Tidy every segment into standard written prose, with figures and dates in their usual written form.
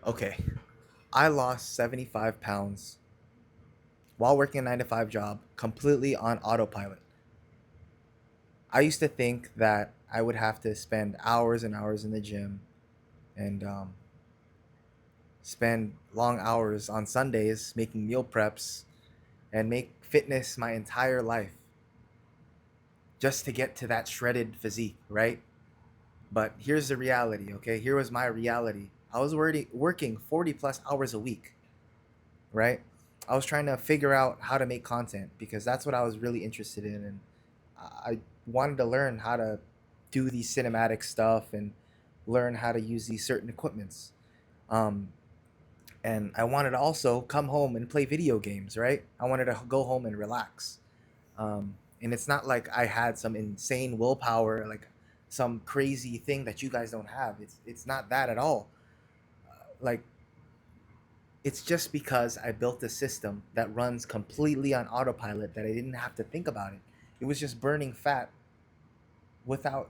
Okay, I lost 75 pounds while working a 9 to 5 job completely on autopilot. I used to think that I would have to spend hours and hours in the gym and spend long hours on Sundays making meal preps and make fitness my entire life just to get to that shredded physique, right? But here's the reality, okay? Here was my reality. I was already working 40 plus hours a week, right? I was trying to figure out how to make content because that's what I was really interested in. And I wanted to learn how to do these cinematic stuff and learn how to use these certain equipments. Um, and I wanted to also come home and play video games, right? I wanted to go home and relax. And it's not like I had some insane willpower, like some crazy thing that you guys don't have. It's not that at all. Like it's just because I built a system that runs completely on autopilot that I didn't have to think about it. It was just burning fat without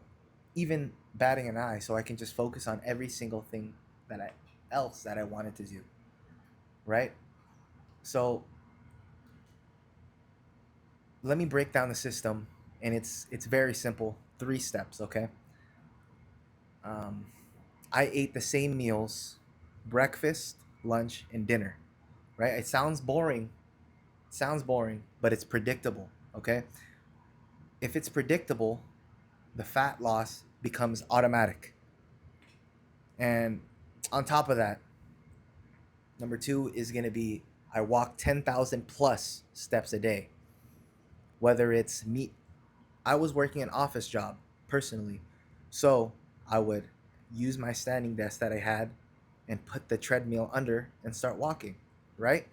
even batting an eye, so I can just focus on every single thing that I wanted to do, right? So let me break down the system, and it's very simple. Three steps, okay? Um, I ate the same meals, breakfast, lunch, and dinner, right? It sounds boring. It sounds boring, but it's predictable, okay? If it's predictable, the fat loss becomes automatic. And on top of that, number two is going to be I walk 10,000 plus steps a day. Whether it's me, I was working an office job personally. So I would use my standing desk that I had and put the treadmill under and start walking, right?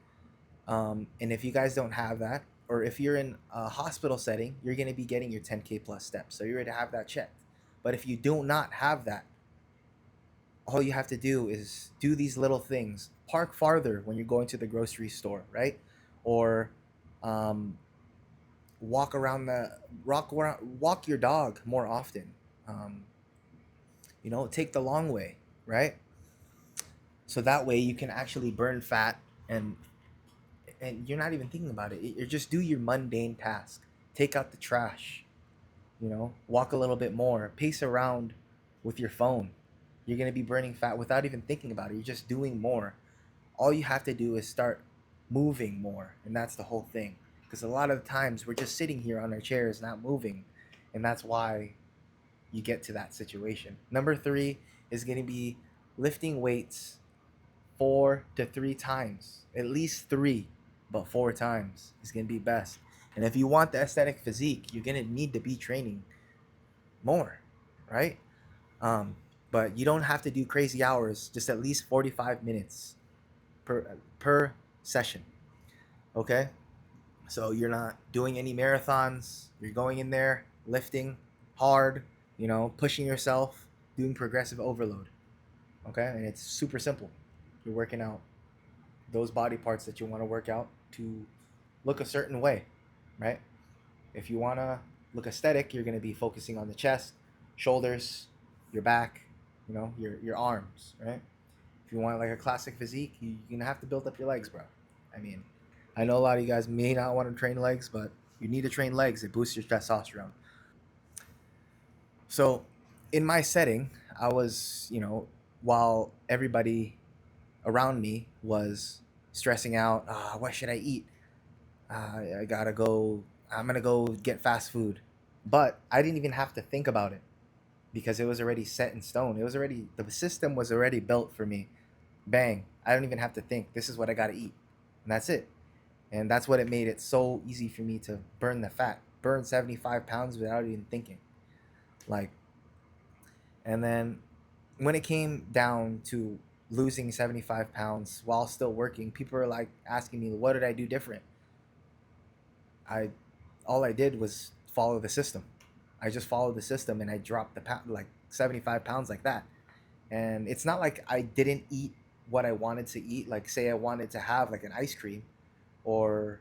And if you guys don't have that, or if you're in a hospital setting, you're going to be getting your 10K plus steps. So you're going to have that checked. But if you do not have that, all you have to do is do these little things. Park farther when you're going to the grocery store, right? Or um, walk your dog more often. Um, take the long way, right? So that way you can actually burn fat and you're not even thinking about it. You're just do your mundane task. Take out the trash, walk a little bit more, pace around with your phone. You're going to be burning fat without even thinking about it. You're just doing more. All you have to do is start moving more, and that's the whole thing. Because a lot of the times we're just sitting here on our chairs not moving, and that's why you get to that situation. Number three is going to be lifting weights 4 to 3 times, at least three, but 4 times is going to be best. And if you want the aesthetic physique, you're going to need to be training more, right? um, but you don't have to do crazy hours, just at least 45 minutes per session. Okay, so you're not doing any marathons. You're going in there lifting hard, pushing yourself, doing progressive overload. Okay, and it's super simple. You're working out those body parts that you want to work out to look a certain way, right? If you want to look aesthetic, you're going to be focusing on the chest, shoulders, your back, your arms, right? If you want like a classic physique, you're gonna have to build up your legs, bro. I mean, I know a lot of you guys may not want to train legs, but you need to train legs. It boosts your testosterone. So, in my setting, I was, while everybody around me was stressing out, what should I eat? I gotta go. I'm gonna go get fast food, but I didn't even have to think about it because it was already set in stone. The system was already built for me. Bang! I don't even have to think. This is what I gotta eat, and that's it. And that's what it made it so easy for me to burn the fat, burn 75 pounds without even thinking. Like, and then when it came down to losing 75 pounds while still working, people were like asking me, what did I do different? I, all I did was follow the system. I just followed the system and I dropped the pound, like 75 pounds like that. And it's not like I didn't eat what I wanted to eat. Like say I wanted to have like an ice cream or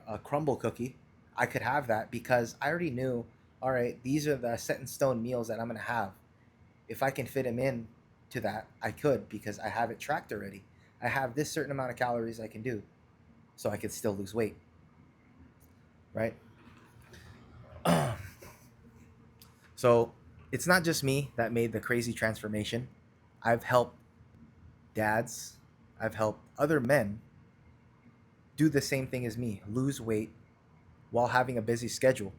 a crumble cookie, I could have that because I already knew, all right, these are the set in stone meals that I'm gonna have. If I can fit them in to that, I could, because I have it tracked already. I have this certain amount of calories I can do, so I could still lose weight, right? So it's not just me that made the crazy transformation. I've helped dads, I've helped other men do the same thing as me, lose weight while having a busy schedule.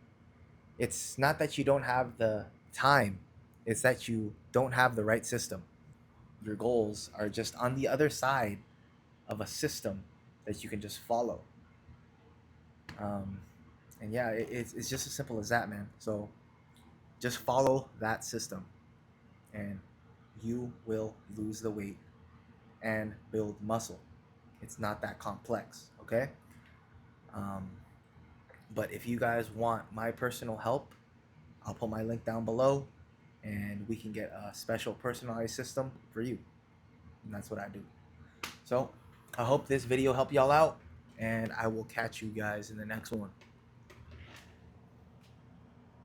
It's not that you don't have the time, it's that you don't have the right system. Your goals are just on the other side of a system that you can just follow. Um, and yeah, it's just as simple as that, man. So just follow that system and you will lose the weight and build muscle. It's not that complex, okay? Um, but if you guys want my personal help, I'll put my link down below and we can get a special personalized system for you. And that's what I do. So I hope this video helped y'all out, and I will catch you guys in the next one.